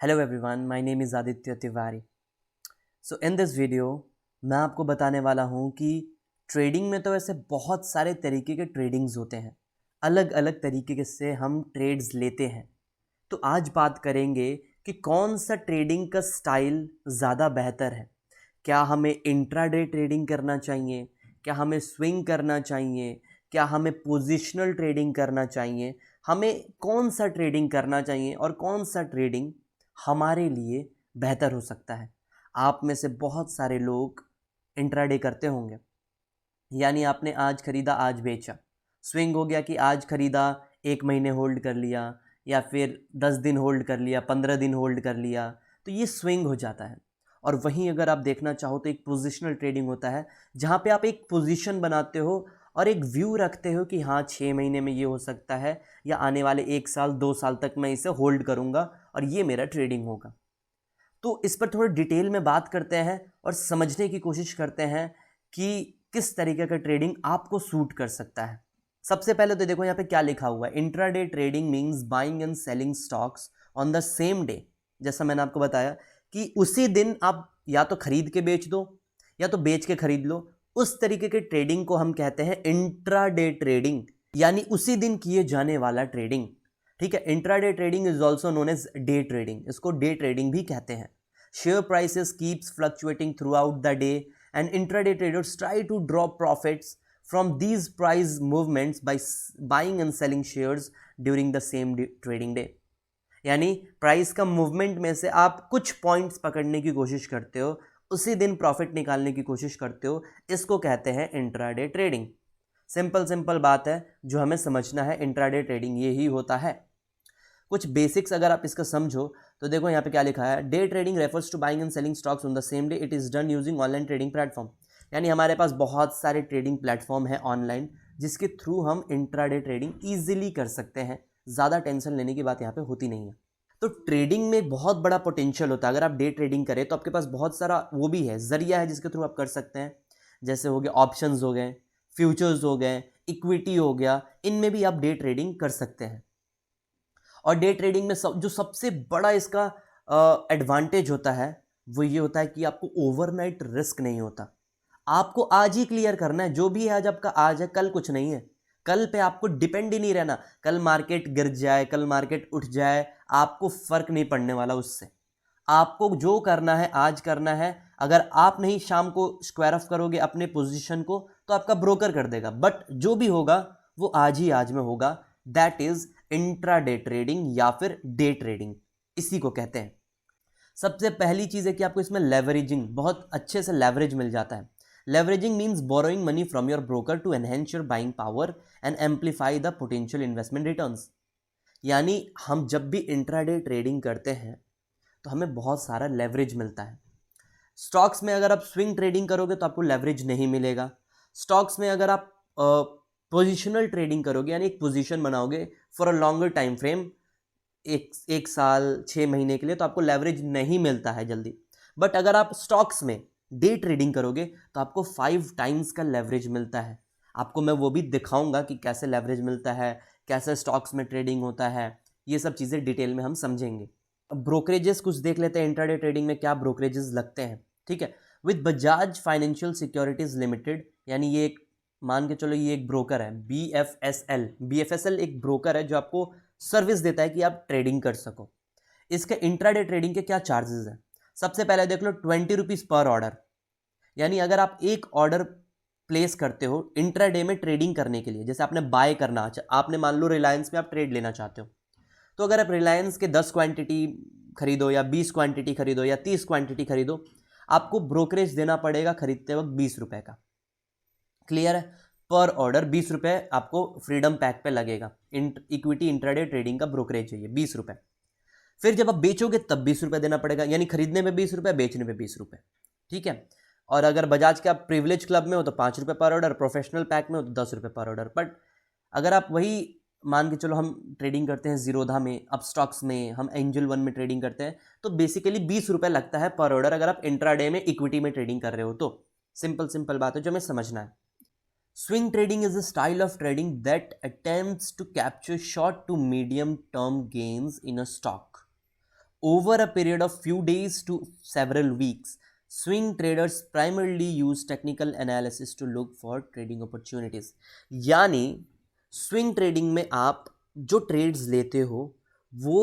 Hello everyone, my name is Aditya Tiwari. So in this video मैं आपको बताने वाला हूँ कि ट्रेडिंग में तो वैसे बहुत सारे तरीके के ट्रेडिंग्स होते हैं। अलग अलग तरीके से हम ट्रेड्स लेते हैं। तो आज बात करेंगे कि कौन सा ट्रेडिंग का स्टाइल ज़्यादा बेहतर है। क्या हमें इंट्राडे ट्रेडिंग करना चाहिए, क्या हमें स्विंग करना चाहिए, क्या हमें पोजिशनल ट्रेडिंग करना चाहिए, हमें कौन सा ट्रेडिंग करना चाहिए और कौन सा ट्रेडिंग हमारे लिए बेहतर हो सकता है। आप में से बहुत सारे लोग इंट्राडे करते होंगे, यानी आपने आज खरीदा आज बेचा। स्विंग हो गया कि आज खरीदा, एक महीने होल्ड कर लिया, या फिर 10 दिन होल्ड कर लिया, 15 दिन होल्ड कर लिया, तो ये स्विंग हो जाता है। और वहीं अगर आप देखना चाहो तो एक पोजिशनल ट्रेडिंग होता है, जहाँ पे आप एक पोजीशन बनाते हो और एक व्यू रखते हो कि हाँ 6 महीने में ये हो सकता है, या आने वाले 1 साल 2 साल तक मैं इसे होल्ड करूँगा और ये मेरा ट्रेडिंग होगा। तो इस पर थोड़ा डिटेल में बात करते हैं और समझने की कोशिश करते हैं कि किस तरीके का ट्रेडिंग आपको सूट कर सकता है। सबसे पहले तो देखो यहाँ पे क्या लिखा हुआ है। Intraday trading means buying and selling stocks on the same day. जैसा मैंने आपको बताया कि उसी दिन आप या तो खरीद के बेच दो या तो बेच के खरीद लो। उस तरीके के ट्रेडिंग को हम कहते हैं इंट्राडे ट्रेडिंग, यानी उसी दिन किए जाने वाला ट्रेडिंग। ठीक है, intraday trading is also known as day trading. इसको डे ट्रेडिंग भी कहते हैं। Share prices keeps fluctuating throughout the day and intraday traders try to draw profits from these price movements by buying and selling shares during the same trading day। यानी price का movement में से आप कुछ points पकड़ने की कोशिश करते हो, उसी दिन प्रॉफिट निकालने की कोशिश करते हो। इसको कहते हैं इंट्राडे ट्रेडिंग। सिंपल सिंपल बात है, जो हमें समझना है इंट्राडे ट्रेडिंग यही होता है। कुछ बेसिक्स अगर आप इसका समझो तो देखो यहाँ पे क्या लिखा है। Day trading refers to buying and selling stocks on the same day. It is done using online trading platform. यानी हमारे पास बहुत सारे ट्रेडिंग प्लेटफॉर्म है ऑनलाइन, जिसके थ्रू हम इंट्राडे ट्रेडिंग ईजिली कर सकते हैं। ज़्यादा टेंशन लेने की बात यहाँ पे होती नहीं है। तो ट्रेडिंग में बहुत बड़ा पोटेंशियल होता है। अगर आप डे ट्रेडिंग करें तो आपके पास बहुत सारा वो भी है, जरिया है जिसके थ्रू आप कर सकते हैं। जैसे हो गया ऑप्शंस हो गए, फ्यूचर्स हो गए, इक्विटी हो गया, इनमें भी आप डे ट्रेडिंग कर सकते हैं। और डे ट्रेडिंग में जो सबसे बड़ा इसका एडवांटेज होता है वो ये होता है कि आपको ओवरनाइट रिस्क नहीं होता। आपको आज ही क्लियर करना है, जो भी है आज आपका आज है, कल कुछ नहीं है। कल पे आपको डिपेंड ही नहीं रहना। कल मार्केट गिर जाए, कल मार्केट उठ जाए, आपको फर्क नहीं पड़ने वाला उससे। आपको जो करना है आज करना है। अगर आप नहीं शाम को स्क्वायर ऑफ करोगे अपने पोजीशन को तो आपका ब्रोकर कर देगा, बट जो भी होगा वो आज ही आज में होगा। दैट इज इंट्राडे ट्रेडिंग या फिर डे ट्रेडिंग, इसी को कहते हैं। सबसे पहली चीज है कि आपको इसमें लेवरेजिंग, बहुत अच्छे से लेवरेज मिल जाता है। Leveraging means borrowing money from your broker to enhance your buying power and amplify the potential investment returns. यानी हम जब भी इंट्राडे ट्रेडिंग करते हैं तो हमें बहुत सारा लेवरेज मिलता है। स्टॉक्स में अगर आप स्विंग ट्रेडिंग करोगे तो आपको लेवरेज नहीं मिलेगा। स्टॉक्स में अगर आप पोजिशनल ट्रेडिंग करोगे, यानी एक पोजीशन बनाओगे for a longer time frame, एक साल 6 महीने के लिए, तो आपको लेवरेज नहीं मिलता है जल्दी। बट अगर आप स्टॉक्स में डे ट्रेडिंग करोगे तो आपको 5 टाइम्स का लेवरेज मिलता है। आपको मैं वो भी दिखाऊंगा कि कैसे लेवरेज मिलता है, कैसे स्टॉक्स में ट्रेडिंग होता है। ये सब चीज़ें डिटेल में हम समझेंगे। ब्रोकरेजेस कुछ देख लेते हैं, इंट्राडे ट्रेडिंग में क्या ब्रोकरेजेस लगते हैं। ठीक है, with Bajaj financial securities limited, यानी ये एक, मान के चलो ये एक ब्रोकर है, BFSL एक ब्रोकर है जो आपको सर्विस देता है कि आप ट्रेडिंग कर सको। इसके इंट्राडे ट्रेडिंग के क्या चार्जेस हैं। सबसे पहले देख लो, 20 रुपीज़ पर ऑर्डर। यानी अगर आप एक ऑर्डर प्लेस करते हो इंट्राडे में ट्रेडिंग करने के लिए, जैसे आपने बाय करना, आपने मान लो रिलायंस में आप ट्रेड लेना चाहते हो, तो अगर आप रिलायंस के 10 क्वांटिटी खरीदो या 20 क्वांटिटी खरीदो या 30 क्वांटिटी खरीदो, आपको ब्रोकरेज देना पड़ेगा खरीदते वक्त 20 रुपए का। क्लियर है, पर ऑर्डर 20 रुपए आपको फ्रीडम पैक पे लगेगा। इक्विटी इंट्राडे ट्रेडिंग का ब्रोकरेज है ये 20 रुपए। फिर जब आप बेचोगे तब 20 रुपए देना पड़ेगा, यानी खरीदने में 20 रुपए, बेचने में 20 रुपए। ठीक है, और अगर बजाज के आप प्रिविलेज क्लब में हो तो 5 रुपए पर ऑर्डर, प्रोफेशनल पैक में हो तो 10 रुपए पर ऑर्डर। बट अगर आप वही मान के चलो, हम ट्रेडिंग करते हैं जीरोधा में, अब स्टॉक्स में हम एंजल वन में ट्रेडिंग करते हैं, तो बेसिकली 20 रुपए लगता है पर ऑर्डर अगर आप इंट्राडे में इक्विटी में ट्रेडिंग कर रहे हो तो। सिंपल सिंपल बात है जो हमें समझना है। Swing trading is a style of trading that attempts to capture short to medium term gains in a stock over a period of few days to several weeks. Swing traders primarily use technical analysis to look for trading opportunities. यानी swing trading में आप जो trades लेते हो वो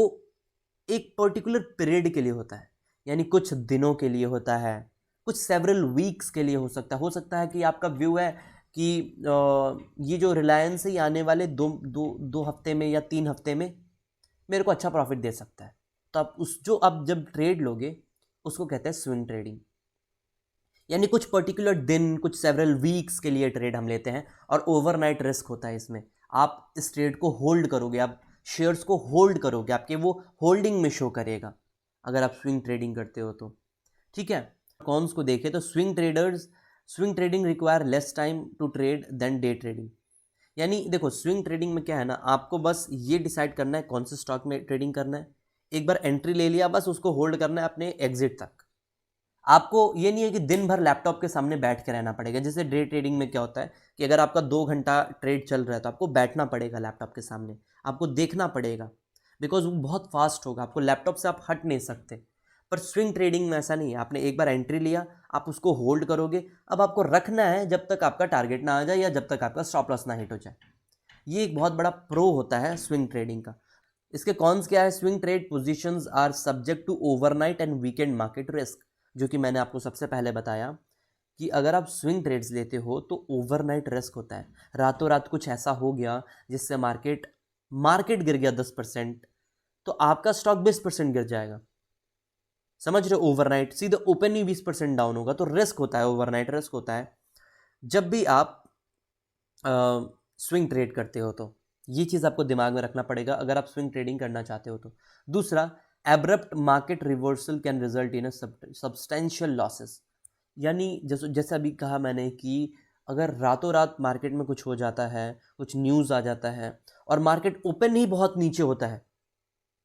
एक particular period के लिए होता है, यानी कुछ दिनों के लिए होता है, कुछ सेवरल वीक्स के लिए हो सकता है कि आपका व्यू है कि ये जो रिलायंस है ये आने वाले दो हफ्ते में या 3 हफ्ते में मेरे को अच्छा प्रॉफिट दे सकता है, तो आप जब ट्रेड लोगे उसको कहते हैं स्विंग ट्रेडिंग। यानी कुछ पर्टिकुलर दिन, कुछ सेवरल वीक्स के लिए ट्रेड हम लेते हैं और ओवरनाइट रिस्क होता है इसमें। आप इस ट्रेड को होल्ड करोगे, आप शेयर्स को होल्ड करोगे, आपके वो होल्डिंग में शो करेगा अगर आप स्विंग ट्रेडिंग करते हो तो। ठीक है, कॉन्स को देखें तो swing trading require less time to trade than day trading. यानी देखो स्विंग ट्रेडिंग में क्या है ना, आपको बस ये डिसाइड करना है कौन से स्टॉक में ट्रेडिंग करना है, एक बार एंट्री ले लिया बस उसको होल्ड करना है अपने एग्जिट तक। आपको ये नहीं है कि दिन भर लैपटॉप के सामने बैठ के रहना पड़ेगा। जैसे डे ट्रेडिंग में क्या होता है कि अगर आपका 2 घंटा ट्रेड चल रहा है तो आपको बैठना पड़ेगा लैपटॉप के सामने, आपको देखना पड़ेगा, बिकॉज वो बहुत फास्ट होगा, आपको लैपटॉप से आप हट नहीं सकते। पर स्विंग ट्रेडिंग में ऐसा नहीं है, आपने एक बार एंट्री लिया, आप उसको होल्ड करोगे, अब आपको रखना है जब तक आपका टारगेट ना आ जाए या जब तक आपका स्टॉप लॉस ना हिट हो जाए। ये एक बहुत बड़ा प्रो होता है स्विंग ट्रेडिंग का। इसके कॉन्स क्या है? Swing trade positions are subject to overnight and weekend market risk, जो कि मैंने आपको सबसे पहले बताया कि अगर आप स्विंग ट्रेड्स लेते हो तो ओवरनाइट रिस्क होता है। रातों रात कुछ ऐसा हो गया जिससे मार्केट गिर गया 10%, तो आपका स्टॉक 20% गिर जाएगा। समझ रहे हो? ओवरनाइट सीधे ओपन ही 20% डाउन होगा, तो रिस्क होता है, ओवरनाइट रिस्क होता है जब भी आप स्विंग ट्रेड करते हो। तो ये चीज़ आपको दिमाग में रखना पड़ेगा अगर आप स्विंग ट्रेडिंग करना चाहते हो तो। दूसरा, abrupt market reversal can result in substantial losses. यानी जैसे अभी कहा मैंने कि अगर रातों रात मार्केट में कुछ हो जाता है, कुछ न्यूज़ आ जाता है और मार्केट ओपन ही बहुत नीचे होता है,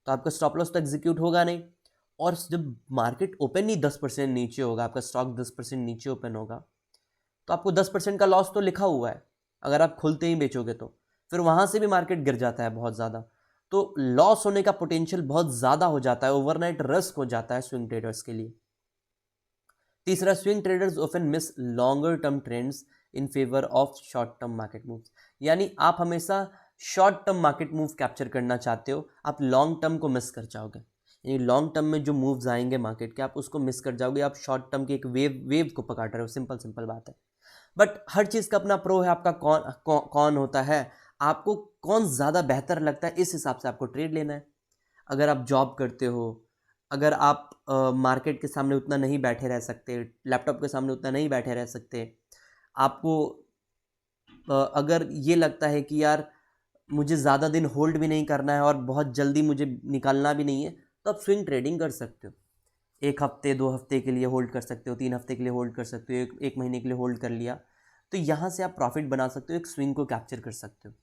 तो आपका स्टॉप लॉस तो एग्जीक्यूट होगा नहीं। और जब मार्केट ओपन ही 10% नीचे होगा, आपका स्टॉक 10% नीचे ओपन होगा, तो आपको 10% का लॉस तो लिखा हुआ है अगर आप खुलते ही बेचोगे तो। फिर वहाँ से भी मार्केट गिर जाता है बहुत ज़्यादा, तो लॉस होने का पोटेंशियल बहुत ज़्यादा हो जाता है, ओवरनाइट रिस्क हो जाता है स्विंग ट्रेडर्स के लिए। तीसरा, swing traders often miss longer term trends in favour of short term market moves. यानी आप हमेशा short term market move capture करना चाहते हो, आप लॉन्ग टर्म को मिस कर जाओगे। यानी लॉन्ग टर्म में जो मूव्स आएंगे मार्केट के, आप उसको मिस कर जाओगे, आप शॉर्ट टर्म की एक वेव को पकड़ रहे हो। सिंपल बात है। बट हर चीज़ का अपना प्रो है। आपका कौन होता है, आपको कौन ज़्यादा बेहतर लगता है, इस हिसाब से आपको ट्रेड लेना है। अगर आप जॉब करते हो, अगर आप मार्केट के सामने उतना नहीं बैठे रह सकते, लैपटॉप के सामने उतना नहीं बैठे रह सकते, आपको अगर ये लगता है कि यार मुझे ज़्यादा दिन होल्ड भी नहीं करना है और बहुत जल्दी मुझे निकालना भी नहीं है, तो आप स्विंग ट्रेडिंग कर सकते हो। 1 हफ्ते 2 हफ्ते के लिए होल्ड कर सकते हो, 3 हफ्ते के लिए होल्ड कर सकते हो, एक महीने के लिए होल्ड कर लिया, तो यहाँ से आप प्रॉफिट बना सकते हो, एक स्विंग को कैप्चर कर सकते हो।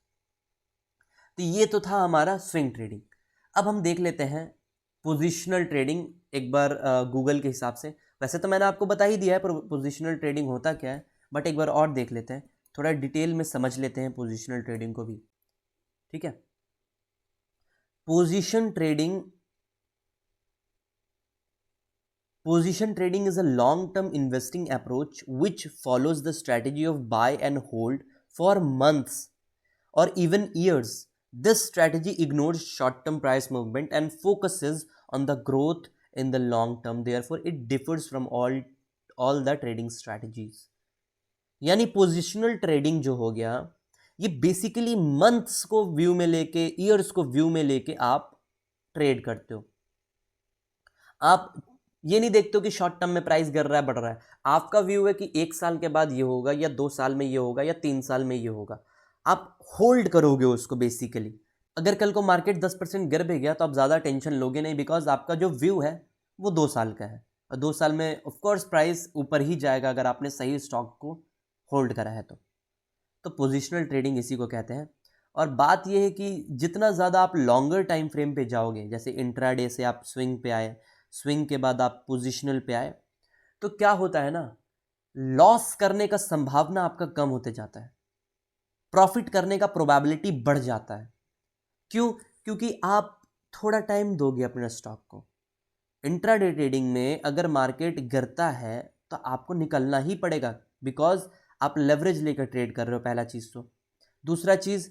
तो ये तो था हमारा स्विंग ट्रेडिंग। अब हम देख लेते हैं पोजिशनल ट्रेडिंग एक बार गूगल के हिसाब से। वैसे तो मैंने आपको बता ही दिया है पोजिशनल ट्रेडिंग होता क्या है, बट एक बार और देख लेते हैं, थोड़ा डिटेल में समझ लेते हैं पोजिशनल ट्रेडिंग को भी। ठीक है, position trading is a long-term investing approach which follows the strategy of buy and hold for months or even years. This strategy ignores short-term price movement and focuses on the growth in the long term. Therefore, it differs from all the trading strategies. यानी positional trading जो हो गया, ये basically months को view में लेके, years को view में लेके आप ट्रेड करते हो। आप ये नहीं देखते हो कि शॉर्ट टर्म में प्राइस गिर रहा है बढ़ रहा है, आपका व्यू है कि 1 साल के बाद ये होगा या 2 साल में ये होगा या 3 साल में ये होगा। आप होल्ड करोगे उसको बेसिकली। अगर कल को मार्केट 10% गिर भी गया तो आप ज़्यादा टेंशन लोगे नहीं, बिकॉज आपका जो व्यू है वो 2 साल का है और 2 साल में ऑफकोर्स प्राइस ऊपर ही जाएगा अगर आपने सही स्टॉक को होल्ड करा है तो पोजिशनल ट्रेडिंग इसी को कहते हैं। और बात यह है कि जितना ज़्यादा आप लॉन्गर टाइम फ्रेम पे जाओगे, जैसे इंट्राडे से आप स्विंग पे आए, स्विंग के बाद आप पोजिशनल पे आए, तो क्या होता है ना, लॉस करने का संभावना आपका कम होते जाता है, प्रॉफिट करने का प्रोबेबिलिटी बढ़ जाता है। क्यों? क्योंकि आप थोड़ा टाइम दोगे अपने स्टॉक को, इंट्राडे ट्रेडिंग में अगर मार्केट गिरता है तो आपको निकलना ही पड़ेगा, बिकॉज आप लेवरेज लेकर ट्रेड कर रहे हो, पहला चीज़ तो। दूसरा चीज़,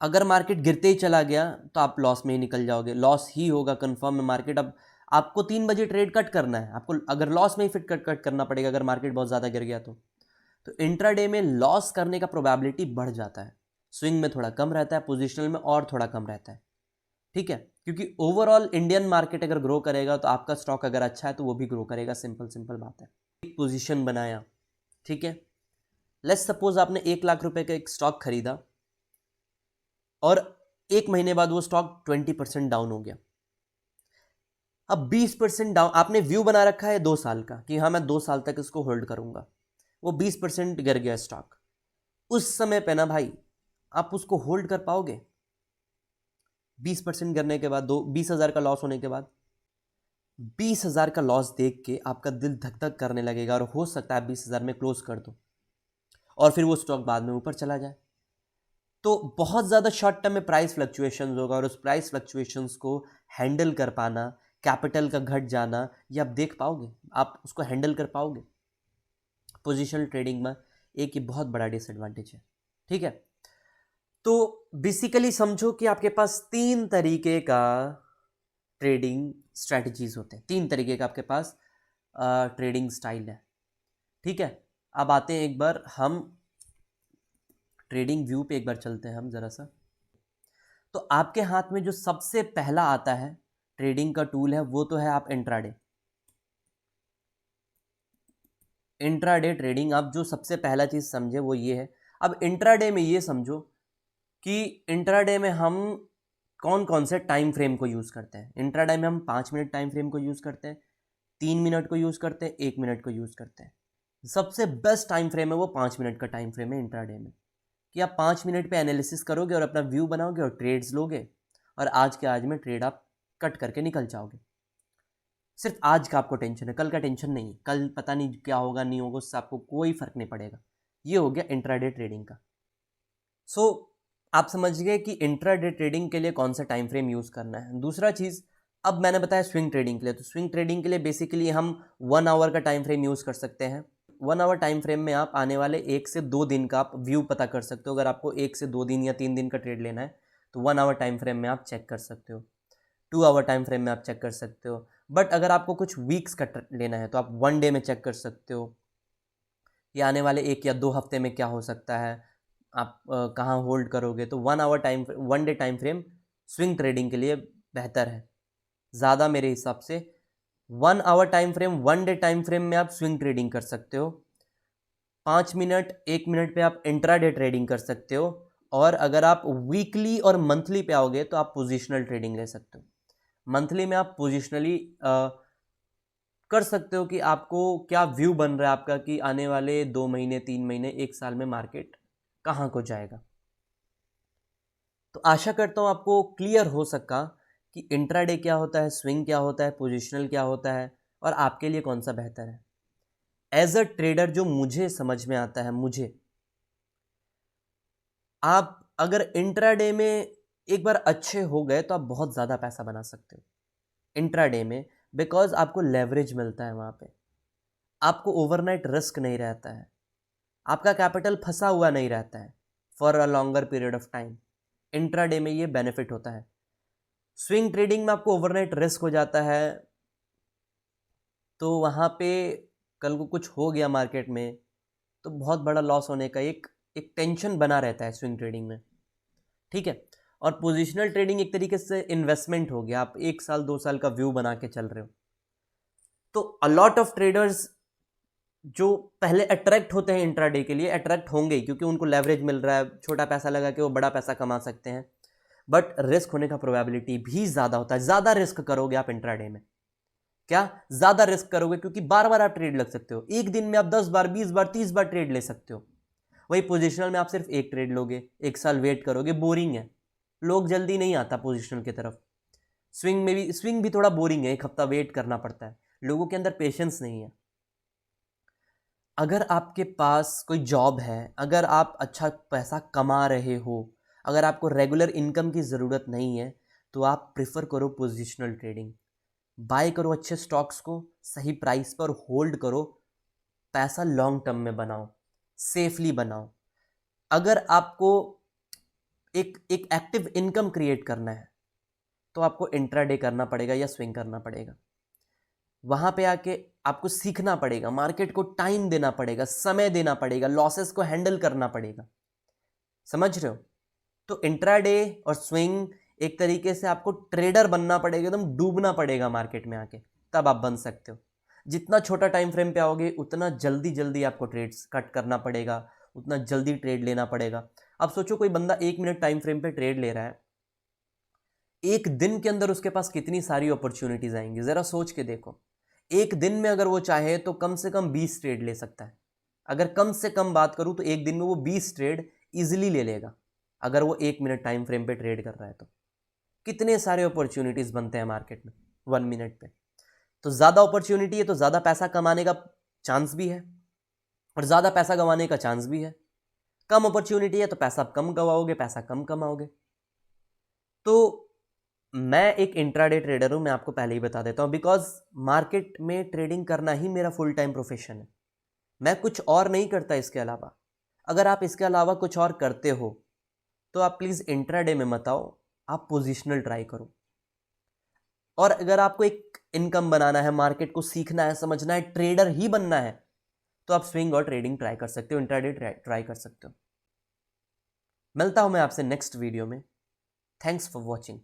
अगर मार्केट गिरते ही चला गया तो आप लॉस में ही निकल जाओगे, लॉस ही होगा कंफर्म में मार्केट। अब आपको 3 बजे ट्रेड कट करना है, आपको अगर लॉस में ही फिट कट करना पड़ेगा अगर मार्केट बहुत ज़्यादा गिर गया तो इंट्राडे में लॉस करने का प्रोबेबिलिटी बढ़ जाता है, स्विंग में थोड़ा कम रहता है, पोजिशनल में और थोड़ा कम रहता है, ठीक है। क्योंकि ओवरऑल इंडियन मार्केट अगर ग्रो करेगा तो आपका स्टॉक अगर अच्छा है तो वो भी ग्रो करेगा, सिंपल सिंपल बात है। एक पोजीशन बनाया, ठीक है, लेट्स सपोज आपने 1 लाख रुपए का एक स्टॉक खरीदा और 1 महीने बाद वो स्टॉक 20% डाउन हो गया। अब 20% डाउन, आपने व्यू बना रखा है 2 साल का कि हाँ मैं 2 साल तक इसको होल्ड करूंगा, वो 20% गिर गया स्टॉक। उस समय पे ना भाई आप उसको होल्ड कर पाओगे? 20% गिरने के बाद, 20,000 का लॉस होने के बाद, 20,000 का लॉस देख के आपका दिल धक धक करने लगेगा और हो सकता है 20,000 में क्लोज कर दो और फिर वो स्टॉक बाद में ऊपर चला जाए। तो बहुत ज़्यादा शॉर्ट टर्म में प्राइस फ्लक्चुएशंस होगा और उस प्राइस फ्लक्चुएशंस को हैंडल कर पाना, कैपिटल का घट जाना, ये आप देख पाओगे, आप उसको हैंडल कर पाओगे? पोजिशनल ट्रेडिंग में एक ये बहुत बड़ा डिसएडवांटेज है, ठीक है। तो बेसिकली समझो कि आपके पास 3 तरीके का ट्रेडिंग स्ट्रैटेजीज होते हैं, 3 तरीके का आपके पास ट्रेडिंग स्टाइल है, ठीक है। अब आते हैं एक बार हम ट्रेडिंग व्यू पे एक बार चलते हैं हम ज़रा सा। तो आपके हाथ में जो सबसे पहला आता है ट्रेडिंग का टूल है वो तो है आप इंट्राडे। इंट्राडे ट्रेडिंग, आप जो सबसे पहला चीज़ समझे वो ये है। अब इंट्राडे में ये समझो कि इंट्राडे में हम कौन कौन से टाइम फ्रेम को यूज़ करते हैं। इंट्राडे में हम 5 मिनट टाइम फ्रेम को यूज़ करते हैं, 3 मिनट को यूज़ करते हैं, 1 मिनट को यूज़ करते हैं। सबसे बेस्ट टाइम फ्रेम है वो 5 मिनट का टाइम फ्रेम है इंट्राडे में, कि आप 5 मिनट पे एनालिसिस करोगे और अपना व्यू बनाओगे और ट्रेड्स लोगे और आज के आज में ट्रेड आप कट करके निकल जाओगे। सिर्फ आज का आपको टेंशन है, कल का टेंशन नहीं है, कल पता नहीं क्या होगा नहीं होगा, उससे आपको कोई फर्क नहीं पड़ेगा। ये हो गया इंट्राडे ट्रेडिंग का। सो आप समझ गए कि इंट्राडे ट्रेडिंग के लिए कौन सा टाइम फ्रेम यूज़ करना है। दूसरा चीज़, अब मैंने बताया स्विंग ट्रेडिंग के लिए, तो स्विंग ट्रेडिंग के लिए बेसिकली हम 1 आवर का टाइम फ्रेम यूज़ कर सकते हैं। 1 आवर टाइम फ्रेम में आप आने वाले 1 से 2 दिन का आप व्यू पता कर सकते हो। अगर आपको 1 से 2 दिन या 3 दिन का ट्रेड लेना है तो 1 आवर टाइम फ्रेम में आप चेक कर सकते हो, 2 आवर टाइम फ्रेम में आप चेक कर सकते हो। बट अगर आपको कुछ वीक्स का लेना है तो आप 1 डे में चेक कर सकते हो, या आने वाले 1 या 2 हफ्ते में क्या हो सकता है, आप कहाँ होल्ड करोगे। तो 1 day time frame swing trading के लिए बेहतर है ज़्यादा मेरे हिसाब से। 1 hour time frame, 1 day time frame में आप स्विंग ट्रेडिंग कर सकते हो, 5 मिनट 1 मिनट पे आप इंट्राडे ट्रेडिंग कर सकते हो, और अगर आप वीकली और मंथली पे आओगे तो आप पोजिशनल ट्रेडिंग ले सकते हो। मंथली में आप पोजिशनली कर सकते हो कि आपको क्या व्यू बन रहा है आपका कि आने वाले 2 महीने 3 महीने 1 साल में मार्केट कहाँ को जाएगा। तो आशा करता हूँ आपको क्लियर हो सका कि इंट्राडे क्या होता है, स्विंग क्या होता है, पोजिशनल क्या होता है और आपके लिए कौन सा बेहतर है। एज अ ट्रेडर जो मुझे समझ में आता है, मुझे, आप अगर इंट्राडे में एक बार अच्छे हो गए तो आप बहुत ज़्यादा पैसा बना सकते हो इंट्राडे में, बिकॉज आपको लेवरेज मिलता है वहाँ पे, आपको ओवरनाइट रिस्क नहीं रहता है, आपका कैपिटल फंसा हुआ नहीं रहता है for a longer period of time. Intraday में ये बेनिफिट होता है। स्विंग ट्रेडिंग में आपको ओवरनाइट रिस्क हो जाता है, तो वहाँ पे कल को कुछ हो गया मार्केट में तो बहुत बड़ा लॉस होने का एक एक टेंशन बना रहता है स्विंग ट्रेडिंग में, ठीक है। और पोजिशनल ट्रेडिंग एक तरीके से इन्वेस्टमेंट हो गया, आप 1 साल 2 साल का व्यू बना के चल रहे हो। तो अ लॉट ऑफ ट्रेडर्स जो पहले अट्रैक्ट होते हैं इंट्राडे के लिए, अट्रैक्ट होंगे क्योंकि उनको लेवरेज मिल रहा है, छोटा पैसा लगा के वो बड़ा पैसा कमा सकते हैं, बट रिस्क होने का प्रोबेबिलिटी भी ज़्यादा होता है। ज़्यादा रिस्क करोगे आप इंट्राडे में, क्या ज़्यादा रिस्क करोगे, क्योंकि बार बार आप ट्रेड लग सकते हो, एक दिन में आप 10 बार 20 बार 30 बार ट्रेड ले सकते हो। वही पोजिशनल में आप सिर्फ एक ट्रेड लोगे, 1 साल वेट करोगे, बोरिंग है, लोग जल्दी नहीं आता पोजिशनल की तरफ। स्विंग भी थोड़ा बोरिंग है, 1 हफ्ता वेट करना पड़ता है, लोगों के अंदर पेशेंस नहीं है। अगर आपके पास कोई जॉब है, अगर आप अच्छा पैसा कमा रहे हो, अगर आपको रेगुलर इनकम की ज़रूरत नहीं है, तो आप प्रिफर करो पोजिशनल ट्रेडिंग। बाय करो अच्छे स्टॉक्स को सही प्राइस पर, होल्ड करो, पैसा लॉन्ग टर्म में बनाओ, सेफली बनाओ। अगर आपको एक एक्टिव इनकम क्रिएट करना है तो आपको इंट्राडे करना पड़ेगा या स्विंग करना पड़ेगा। वहां पे आके आपको सीखना पड़ेगा, मार्केट को टाइम देना पड़ेगा, समय देना पड़ेगा, लॉसेस को हैंडल करना पड़ेगा। समझ रहे हो? तो इंट्राडे और स्विंग एक तरीके से आपको ट्रेडर बनना पड़ेगा, एकदम डूबना पड़ेगा मार्केट में आके, तब आप बन सकते हो। जितना छोटा टाइम फ्रेम पे आओगे उतना जल्दी जल्दी आपको ट्रेड्स कट करना पड़ेगा, उतना जल्दी ट्रेड लेना पड़ेगा। अब सोचो कोई बंदा 1 मिनट टाइम फ्रेम पे ट्रेड ले रहा है, एक दिन के अंदर उसके पास कितनी सारी अपॉर्चुनिटीज आएंगी, जरा सोच के देखो। एक दिन में अगर वो चाहे तो कम से कम 20 ट्रेड ले सकता है। अगर कम से कम बात करूं तो एक दिन में वो 20 ट्रेड इजिली ले लेगा, अगर वो 1 मिनट टाइम फ्रेम पे ट्रेड कर रहा है तो। कितने सारे अपॉर्चुनिटीज बनते हैं मार्केट में 1 मिनट पे। तो ज्यादा अपॉर्चुनिटी है तो ज्यादा पैसा कमाने का चांस भी है, और ज्यादा पैसा कमाने का चांस भी है। कम अपॉर्चुनिटी है तो पैसा कम गवाओगे, पैसा कम कमाओगे। तो मैं एक इंट्राडे ट्रेडर हूं, मैं आपको पहले ही बता देता हूं, बिकॉज मार्केट में ट्रेडिंग करना ही मेरा फुल टाइम प्रोफेशन है। मैं कुछ और नहीं करता इसके अलावा। अगर आप इसके अलावा कुछ और करते हो तो आप प्लीज इंट्राडे में मत आओ, आप पोजिशनल ट्राई करो। और अगर आपको एक इनकम बनाना है, मार्केट को सीखना है, समझना है, ट्रेडर ही बनना है, तो आप स्विंग और ट्रेडिंग ट्राई कर सकते हो, इंट्राडे ट्राई कर सकते हो। मिलता हूं मैं आपसे नेक्स्ट वीडियो में। Thanks for watching.